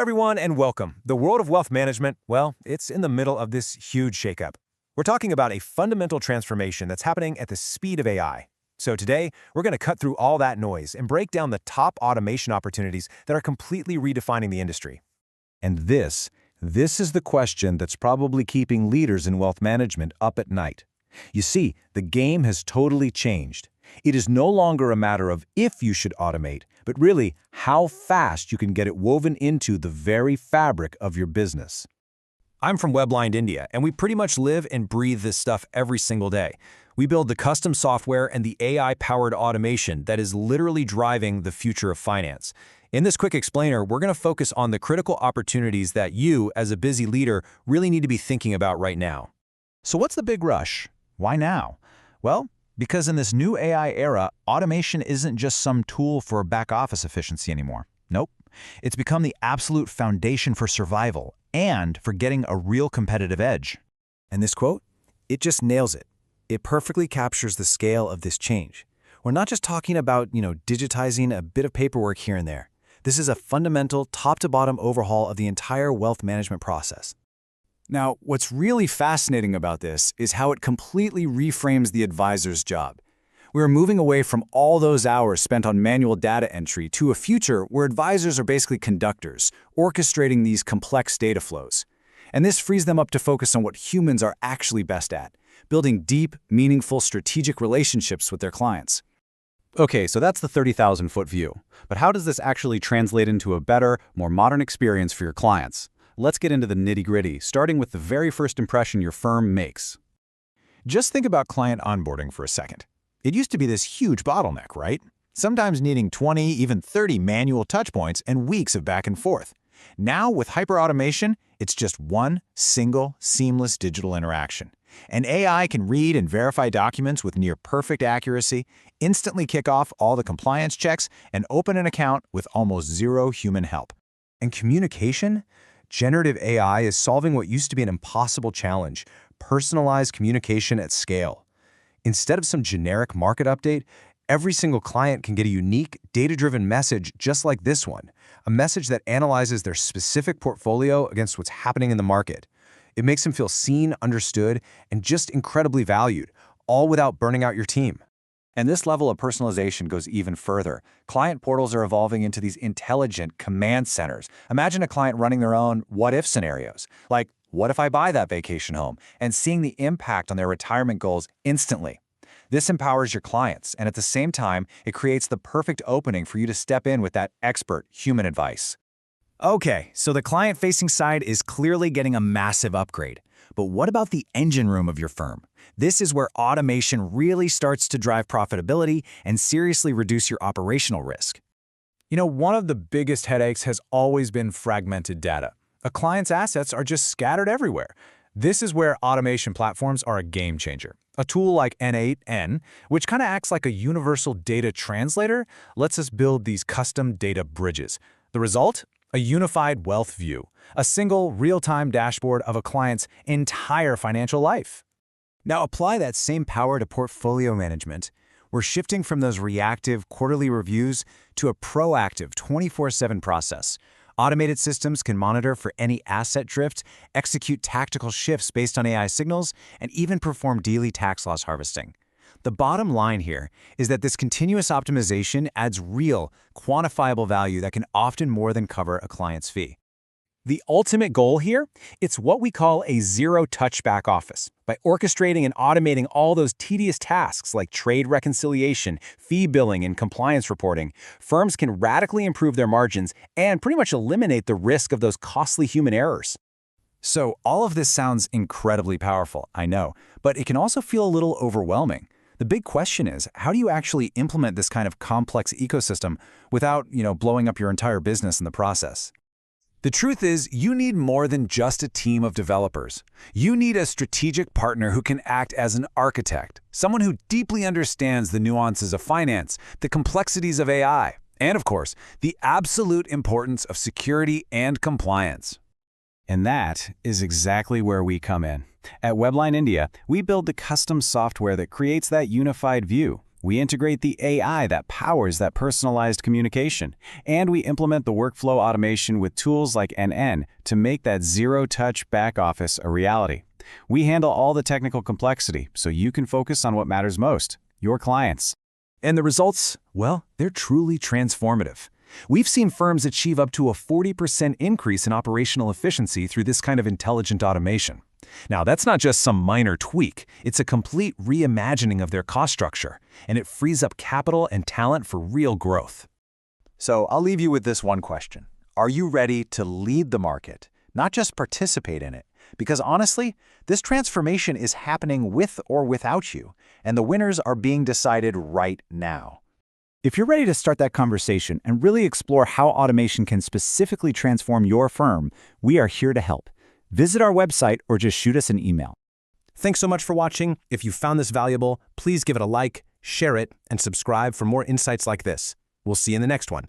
everyone, and welcome. The world of wealth management, well, it's in the middle of this huge shakeup. We're talking about a fundamental transformation that's happening at the speed of AI. So today, we're going to cut through all that noise and break down the top automation opportunities that are completely redefining the industry. And this is the question that's probably keeping leaders in wealth management up at night. You see, the game has totally changed. It is no longer a matter of if you should automate, but really how fast you can get it woven into the very fabric of your business. I'm from WeblineIndia, and we pretty much live and breathe this stuff every single day. We build the custom software and the AI-powered automation that is literally driving the future of finance. In this quick explainer, we're going to focus on the critical opportunities that you, as a busy leader, really need to be thinking about right now. So what's the big rush? Why now? Well, because in this new AI era, automation isn't just some tool for back-office efficiency anymore. Nope. It's become the absolute foundation for survival and for getting a real competitive edge. And this quote, it just nails it. It perfectly captures the scale of this change. We're not just talking about, digitizing a bit of paperwork here and there. This is a fundamental top-to-bottom overhaul of the entire wealth management process. Now, what's really fascinating about this is how it completely reframes the advisor's job. We're moving away from all those hours spent on manual data entry to a future where advisors are basically conductors, orchestrating these complex data flows. And this frees them up to focus on what humans are actually best at, building deep, meaningful, strategic relationships with their clients. Okay, so that's the 30,000-foot view. But how does this actually translate into a better, more modern experience for your clients? Let's get into the nitty-gritty, starting with the very first impression your firm makes. Just think about client onboarding for a second. It used to be this huge bottleneck, right? Sometimes needing 20, even 30 manual touchpoints and weeks of back and forth. Now, with hyper-automation, it's just one single, seamless digital interaction. And AI can read and verify documents with near-perfect accuracy, instantly kick off all the compliance checks, and open an account with almost zero human help. And communication? Generative AI is solving what used to be an impossible challenge: personalized communication at scale. Instead of some generic market update, every single client can get a unique, data-driven message just like this one, a message that analyzes their specific portfolio against what's happening in the market. It makes them feel seen, understood, and just incredibly valued, all without burning out your team. And this level of personalization goes even further. Client portals are evolving into these intelligent command centers. Imagine a client running their own what-if scenarios, like, what if I buy that vacation home, and seeing the impact on their retirement goals instantly. This empowers your clients, and at the same time, it creates the perfect opening for you to step in with that expert human advice. Okay, so the client-facing side is clearly getting a massive upgrade. But what about the engine room of your firm? This is where automation really starts to drive profitability and seriously reduce your operational risk. One of the biggest headaches has always been fragmented data. A client's assets are just scattered everywhere. This is where automation platforms are a game changer. A tool like N8N, which kind of acts like a universal data translator, lets us build these custom data bridges. The result? A unified wealth view, a single real-time dashboard of a client's entire financial life. Now apply that same power to portfolio management. We're shifting from those reactive quarterly reviews to a proactive 24/7 process. Automated systems can monitor for any asset drift, execute tactical shifts based on AI signals, and even perform daily tax loss harvesting. The bottom line here is that this continuous optimization adds real, quantifiable value that can often more than cover a client's fee. The ultimate goal here, it's what we call a zero-touch back office. By orchestrating and automating all those tedious tasks like trade reconciliation, fee billing, and compliance reporting, firms can radically improve their margins and pretty much eliminate the risk of those costly human errors. So all of this sounds incredibly powerful, I know, but it can also feel a little overwhelming. The big question is, how do you actually implement this kind of complex ecosystem without, blowing up your entire business in the process? The truth is, you need more than just a team of developers. You need a strategic partner who can act as an architect, someone who deeply understands the nuances of finance, the complexities of AI, and of course, the absolute importance of security and compliance. And that is exactly where we come in. At WeblineIndia, we build the custom software that creates that unified view. We integrate the AI that powers that personalized communication, and we implement the workflow automation with tools like NN to make that zero-touch back office a reality. We handle all the technical complexity so you can focus on what matters most, your clients. And the results? Well, they're truly transformative. We've seen firms achieve up to a 40% increase in operational efficiency through this kind of intelligent automation. Now, that's not just some minor tweak. It's a complete reimagining of their cost structure, and it frees up capital and talent for real growth. So I'll leave you with this one question. Are you ready to lead the market, not just participate in it? Because honestly, this transformation is happening with or without you, and the winners are being decided right now. If you're ready to start that conversation and really explore how automation can specifically transform your firm, we are here to help. Visit our website or just shoot us an email. Thanks so much for watching. If you found this valuable, please give it a like, share it, and subscribe for more insights like this. We'll see you in the next one.